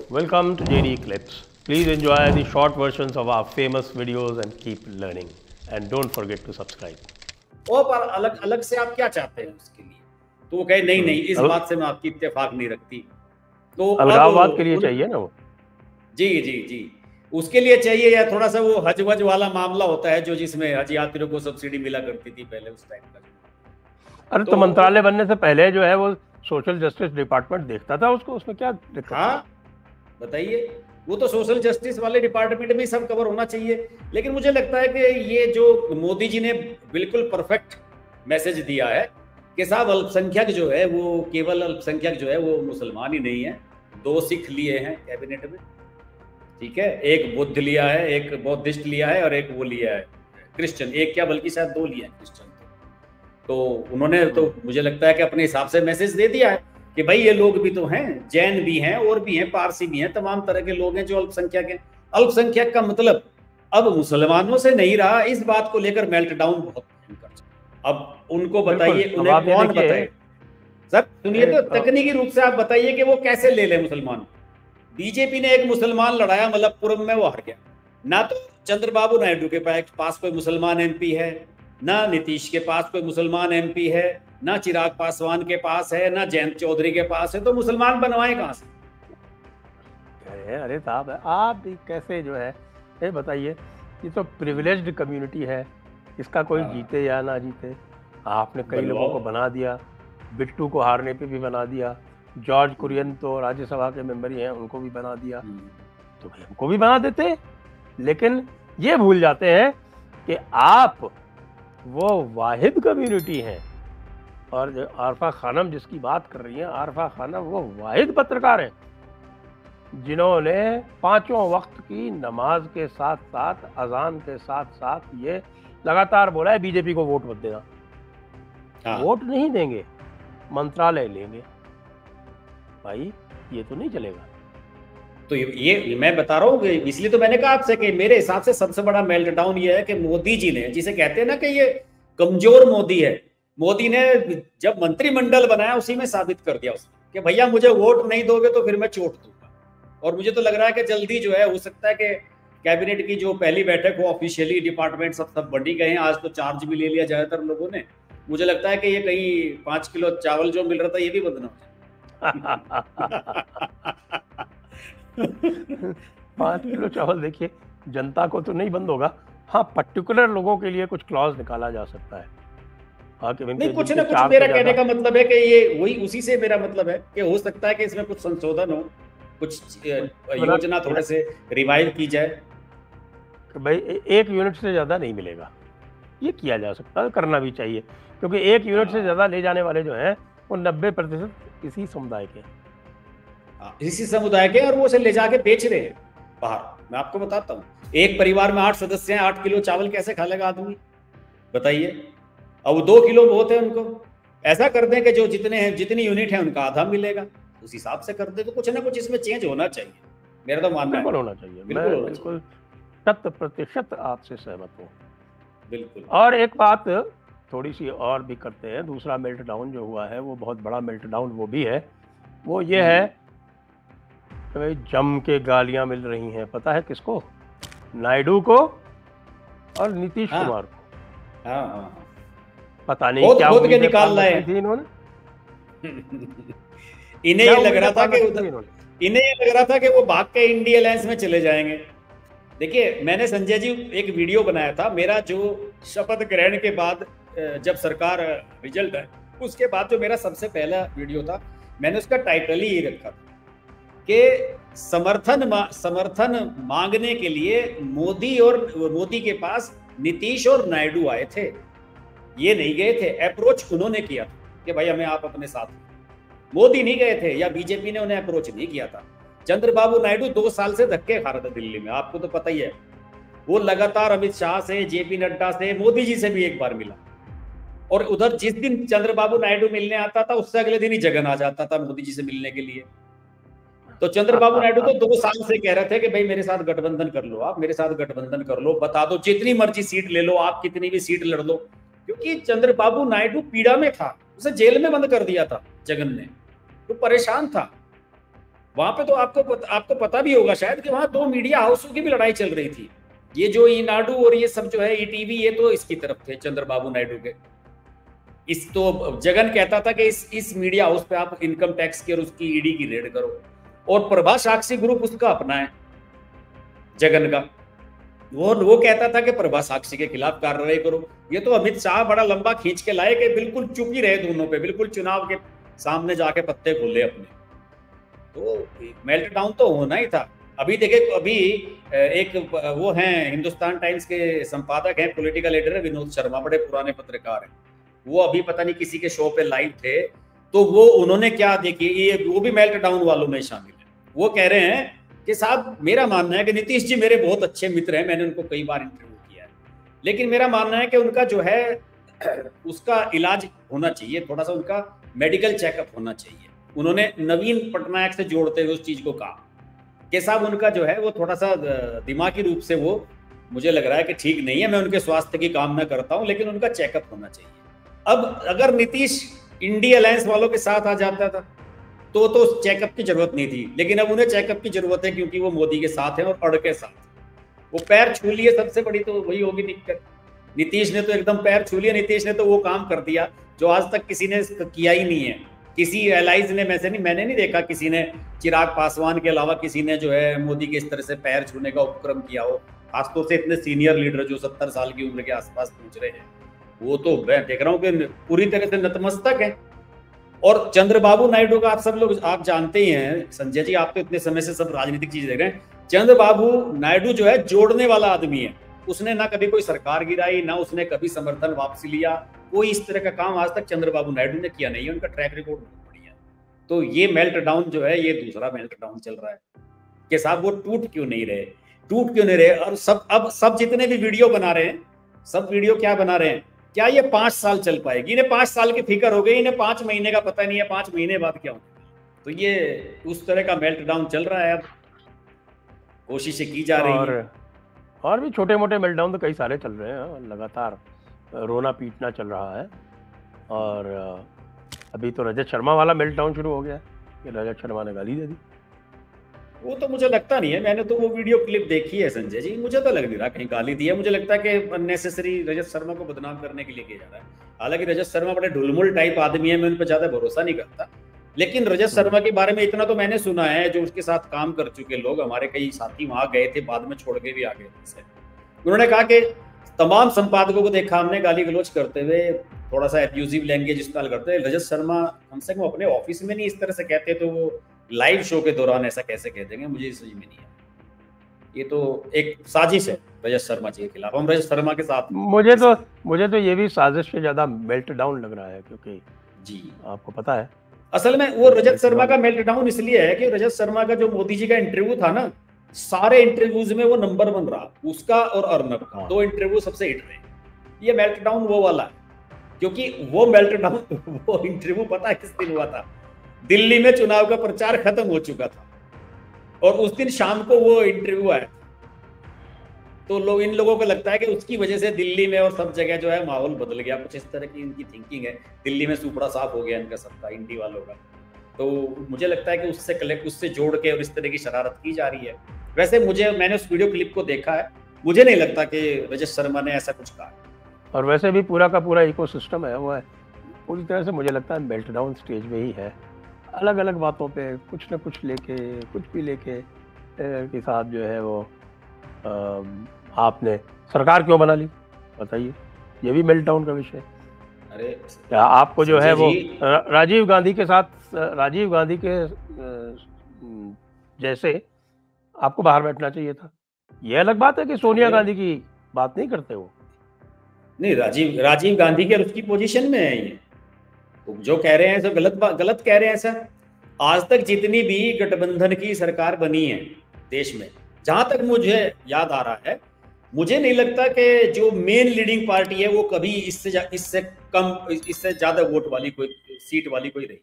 welcome to JD Clips. Please enjoy the short versions of our famous videos and keep learning. And don't forget to subscribe. और पर अलग अलग से आप क्या चाहते हैं उसके लिए? तो वो कहे नहीं नहीं, इस बात से मैं आपकी इत्तेफाक नहीं रखती। तो अलगाववाद के लिए चाहिए ना वो। जी जी जी, उसके लिए चाहिए, या थोड़ा सा वो हज वज वाला मामला होता है जो जिसमें हज यात्रियों को सब्सिडी मिला करती थी पहले उस टाइम का। अरे तो मंत्रालय बनने से पहले जो है वो सोशल जस्टिस डिपार्टमेंट देखता था उसको, उसमें क्या दिक्कत? हाँ बताइए, वो तो सोशल जस्टिस वाले डिपार्टमेंट में सब कवर होना चाहिए। लेकिन मुझे लगता है कि ये जो मोदी जी ने बिल्कुल परफेक्ट मैसेज दिया है कि साहब अल्पसंख्यक जो है वो केवल अल्पसंख्यक जो है वो मुसलमान ही नहीं है, 2 सिख लिए हैं कैबिनेट में, ठीक है, एक बुद्ध लिया है, एक बौद्धिस्ट लिया है और एक वो लिया है क्रिश्चियन, एक क्या बल्कि शायद 2 लिया है क्रिश्चियन। तो उन्होंने तो मुझे लगता है कि अपने हिसाब से मैसेज दे दिया है कि भाई ये लोग भी तो हैं, जैन भी हैं और भी हैं, पारसी भी हैं, तमाम तरह के लोग हैं जो अल्पसंख्यक हैं। अल्पसंख्यक का मतलब अब मुसलमानों से नहीं रहा, इस बात को लेकर मेल्टडाउन बहुत भयंकर। अब उनको बताइए, उन्हें कौन बताए? सर सुनिए तो, तकनीकी रूप से आप बताइए कि वो कैसे ले ले मुसलमान। बीजेपी ने एक मुसलमान लड़ाया मलप्पुरम में, वो हार गया। ना तो चंद्रबाबू नायडू के पास कोई मुसलमान एमपी है, ना नीतीश के पास कोई मुसलमान एमपी है, ना चिराग पासवान के पास है, ना जयंत चौधरी के पास है, तो मुसलमान बनवाए कहां से? अरे साहब आप भी कैसे जो है ये बताइए, ये तो प्रिविलेज्ड कम्युनिटी है, इसका कोई जीते या ना जीते। आपने कई लोगों को बना दिया, बिट्टू को हारने पे भी बना दिया, जॉर्ज कुरियन तो राज्यसभा के मेंबर ही हैं, उनको भी बना दिया, तो भाई हमको भी बना देते। लेकिन ये भूल जाते हैं कि आप वो वाहिद कम्युनिटी हैं, और जो आरफा खानम जिसकी बात कर रही हैं, आरफा खानम वो वाहिद पत्रकार हैं जिन्होंने 5 वक्त की नमाज के साथ साथ, अजान के साथ साथ ये लगातार बोला है बीजेपी को वोट मत देना। वोट नहीं देंगे, मंत्रालय लेंगे। भाई ये तो नहीं चलेगा। तो ये मैं बता रहा हूँ, इसलिए तो मैंने कहा आपसे कि मेरे हिसाब से सबसे बड़ा मेल्टडाउन ये है कि मोदी जी ने, जिसे कहते हैं ना कि ये कमजोर मोदी है, मोदी ने जब मंत्रिमंडल बनाया उसी में साबित कर दिया उसने कि भैया मुझे वोट नहीं दोगे तो फिर मैं चोट दूंगा। और मुझे तो लग रहा है कि जल्दी जो है हो सकता है कि कैबिनेट की जो पहली बैठक हो, ऑफिशियली डिपार्टमेंट सब बढ़ी गए हैं, आज तो चार्ज भी ले लिया ज्यादातर लोगों ने। मुझे लगता है कि ये कहीं 5 किलो चावल जो मिल रहा था ये भी बंद ना हो जाए। 5 किलो चावल देखिए, जनता को तो नहीं बंद होगा। हाँ, पर्टिकुलर लोगों के लिए कुछ क्लॉज निकाला जा सकता है। नहीं, कुछ ना कुछ मेरा कहने का मतलब है कि ये वही, उसी से मेरा मतलब है कि हो सकता है कि इसमें कुछ संशोधन हो, कुछ योजना थोड़े से रिवाइव की जाए कि भाई 1 यूनिट से ज्यादा नहीं मिलेगा। ये किया जा सकता है, करना भी चाहिए, क्योंकि 1 यूनिट से ज्यादा ले जाने वाले जो हैं वो 90% इसी समुदाय के, इसी समुदाय के, और वो उसे ले जाके बेच रहे हैं बाहर। मैं आपको बताता हूँ, एक परिवार में 8 सदस्य हैं, 8 किलो चावल कैसे खा लेगा आदमी बताइए? अब 2 किलो बहुत है उनको। ऐसा कर दें कि जो जितने हैं, जितनी यूनिट है उनका आधा मिलेगा, उस हिसाब से कर दे। तो कुछ ना कुछ इसमें चेंज होना चाहिए, मेरा तो मानना है। बिल्कुल होना चाहिए, बिल्कुल 100% आपसे सहमत हूँ। बिल्कुल। और एक बात थोड़ी सी और भी करते हैं, दूसरा मेल्टडाउन जो हुआ है वो बहुत बड़ा मेल्टडाउन वो भी है, वो ये है कि भाई जम के गालियां मिल रही हैं। पता है किसको? नायडू को और नीतीश कुमार को। हाँ। पता नहीं क्या खोद के निकाल रहे हैं इन्होंने। इन्हें ये लग रहा था कि इन्हें ये लग रहा था कि वो भाग के इंडिया अलायंस में चले जाएंगे। देखिए, मैंने संजय जी एक वीडियो बनाया था, मेरा जो शपथ ग्रहण के बाद जब सरकार रिजल्ट है उसके बाद जो मेरा सबसे पहला वीडियो था, मैंने उसका टाइटल ही ये रखा था कि समर्थन मांगने के लिए मोदी के पास नीतीश और नायडू आए थे, ये नहीं गए थे। अप्रोच उन्होंने किया था कि भाई हमें आप अपने साथ, मोदी नहीं गए थे, या बीजेपी ने उन्हें अप्रोच नहीं किया था। चंद्रबाबू नायडू 2 साल से धक्के खा रहा था दिल्ली में, आपको तो पता ही है। वो लगातार अमित शाह से, जेपी नड्डा से, मोदी जी से भी एक बार मिला, और उधर जिस दिन चंद्रबाबू नायडू मिलने आता था उससे अगले दिन ही जगन आ जाता था मोदी जी से मिलने के लिए। तो चंद्रबाबू नायडू तो 2 साल से कह रहे थे कि भाई मेरे साथ गठबंधन कर लो, आप मेरे साथ गठबंधन कर लो, बता दो जितनी मर्जी सीट ले लो, आप कितनी भी सीट लड़ लो। क्योंकि चंद्रबाबू नायडू पीड़ा में था, उसे जेल में बंद कर दिया था जगन ने, तो परेशान था। वहां पे तो आपको पता भी होगा शायद कि वहां 2 मीडिया हाउसों की भी लड़ाई चल रही थी। ये जो ईनाडू और ये सब जो है ईटीवी, ये तो इसकी तरफ थे, चंद्रबाबू नायडू के। इस तो जगन कहता था कि इस मीडिया हाउस पे आप इनकम टैक्स की और उसकी ईडी की रेड करो, और प्रभा साक्षी ग्रुप उसका अपना है जगन का। वो कहता था कि प्रभा साक्षी के खिलाफ कार्रवाई करो। ये तो अमित शाह बड़ा लंबा खींच के लाए कि बिल्कुल चुप ही रहे दोनों पे, बिल्कुल चुनाव के सामने जाके पत्ते खोले अपने। तो मेल्ट डाउन तो होना ही था। अभी देखे, अभी एक वो हैं हिंदुस्तान टाइम्स के संपादक हैं, पॉलिटिकल एडिटर है विनोद शर्मा, बड़े पुराने पत्रकार हैं। वो अभी पता नहीं किसी के शो पे लाइव थे, तो वो उन्होंने क्या देखिए, ये वो भी मेल्ट डाउन वालों में शामिल है। वो कह रहे हैं कि साहब मेरा मानना है कि नीतीश जी मेरे बहुत अच्छे मित्र हैं, मैंने उनको कई बार इंटरव्यू किया है, लेकिन मेरा मानना है कि उनका जो है उसका इलाज होना चाहिए, थोड़ा सा उनका मेडिकल चेकअप होना चाहिए। उन्होंने नवीन पटनायक से जोड़ते हुए उस चीज को कहा कि साहब उनका जो है वो थोड़ा सा दिमागी रूप से वो मुझे लग रहा है कि ठीक नहीं है। मैं उनके स्वास्थ्य की कामना करता हूं, लेकिन उनका चेकअप होना चाहिए। अब अगर नीतीश इंडी अलायंस वालों के साथ आ जाता था तो चेकअप की जरूरत नहीं थी, लेकिन अब उन्हें चेकअप की जरूरत है क्योंकि वो मोदी के साथ हैं और अड़ के साथ। वो पैर छू लिए, सबसे बड़ी तो वही होगी दिक्कत। नीतीश ने तो एकदम पैर छू लिया, नीतीश ने तो वो काम कर दिया जो आज तक किसी ने किया ही नहीं है। किसी एलाइज ने मैंने नहीं देखा किसी ने, चिराग पासवान के अलावा किसी ने जो है मोदी के इस तरह से पैर छूने का उपक्रम किया हो। खासतौर से इतने सीनियर लीडर जो 70 साल की उम्र के आसपास पहुंच रहे हैं, वो तो मैं देख रहा हूँ कि पूरी तरह से नतमस्तक है। और चंद्रबाबू नायडू का आप सब लोग आप जानते ही हैं संजय जी, आप तो इतने समय से सब राजनीतिक चीज देख रहे हैं। चंद्रबाबू नायडू जो है जोड़ने वाला आदमी है। उसने ना कभी कोई सरकार गिराई, ना उसने कभी समर्थन वापसी लिया, कोई इस तरह का काम आज तक चंद्रबाबू नायडू ने किया नहीं है। उनका ट्रैक रिकॉर्ड बहुत बढ़िया है। तो ये मेल्ट डाउन जो है, ये दूसरा मेल्ट डाउन चल रहा है कि साहब वो टूट क्यों नहीं रहे। और सब जितने भी वीडियो बना रहे हैं, सब वीडियो क्या बना रहे हैं, क्या ये 5 साल चल पाएगी? इन्हें 5 साल की फिक्र हो गई, इन्हें 5 महीने का पता नहीं है 5 महीने बाद क्या होगा। तो ये उस तरह का मेल्ट डाउन चल रहा है। अब कोशिशें की जा रही है, और भी छोटे मोटे मेल्ट डाउन तो कई सारे चल रहे हैं, लगातार रोना पीटना चल रहा है। और अभी तो रजत शर्मा वाला मेल्ट डाउन शुरू हो गया कि रजत शर्मा ने गाली दे दी। वो तो मुझे लगता नहीं है, मैंने तो वो वीडियो क्लिप देखी है संजय जी, मुझे तो लग नहीं रहा कहीं गाली दी है। मुझे लगता है कि अननेसेसरी रजत शर्मा को बदनाम करने के लिए किया जा रहा है। हालांकि रजत शर्मा बड़े ढुलमुल टाइप आदमी है, मैं उन पर ज्यादा भरोसा नहीं करता, लेकिन रजत शर्मा के बारे में इतना तो मैंने सुना है, जो उसके साथ काम कर चुके लोग, हमारे कई साथी वहां गए थे, बाद में छोड़ के भी आ गए थे, उन्होंने कहा कि तमाम संपादकों को देखा हमने गाली गलौज करते हुए, थोड़ा सा एब्यूजिव लैंग्वेज इस्तेमाल करते हैं। रजत शर्मा कम से कम अपने ऑफिस में नहीं इस तरह से कहते, तो वो लाइव शो के दौरान ऐसा कैसे कह देंगे, मुझे समझ में नहीं है। ये तो एक साजिश है रजत शर्मा जी के खिलाफ, हम रजत शर्मा के साथ। मुझे तो ये भी साजिश से ज्यादा मेल्ट डाउन लग रहा है, क्योंकि जी आपको पता है असल में वो रजत शर्मा का मेल्ट डाउन इसलिए है कि रजत शर्मा का जो मोदी जी का इंटरव्यू था ना, सारे इंटरव्यूज में वो नंबर 1 रहा, उसका और अर्नब का 2 इंटरव्यू सबसे हिट रहे। ये मेल्ट डाउन वो वाला है, क्योंकि वो मेल्ट डाउन वो इंटरव्यू पता है किस दिन हुआ था? दिल्ली में चुनाव का प्रचार खत्म हो चुका था और उस दिन शाम को वो इंटरव्यू आया। तो इन लोगों को लगता है कि उसकी वजह से दिल्ली में और सब जगह जो है माहौल बदल गया, कुछ इस तरह की इनकी थिंकिंग है। दिल्ली में सुपड़ा साफ हो गया इनका सबका, इंडी वालों का। तो मुझे लगता है कि उससे जोड़ के और इस तरह की शरारत की जा रही है। वैसे मैंने उस वीडियो क्लिप को देखा है, मुझे नहीं लगता कि रजत शर्मा ने ऐसा कुछ कहा। और वैसे भी पूरा का पूरा इकोसिस्टम है वो है पूरी तरह से, मुझे लगता है मेल्ट डाउन स्टेज में ही है। अलग अलग बातों पे कुछ न कुछ लेके, कुछ भी लेके के साथ जो है वो आपने सरकार क्यों बना ली, बताइए, ये भी मेल्ट डाउन का विषय। अरे क्या आपको जो है वो राजीव गांधी के साथ, राजीव गांधी के जैसे आपको बाहर बैठना चाहिए था? ये अलग बात है कि सोनिया गांधी की बात नहीं करते वो। नहीं, राजीव गांधी के उसकी पोजीशन में है ये, जो कह रहे हैं सब गलत कह रहे हैं सर। आज तक जितनी भी गठबंधन की सरकार बनी है देश में, जहां तक मुझे याद आ रहा है, मुझे नहीं लगता कि जो मेन लीडिंग पार्टी है वो कभी इससे ज्यादा वोट वाली कोई सीट वाली कोई रही।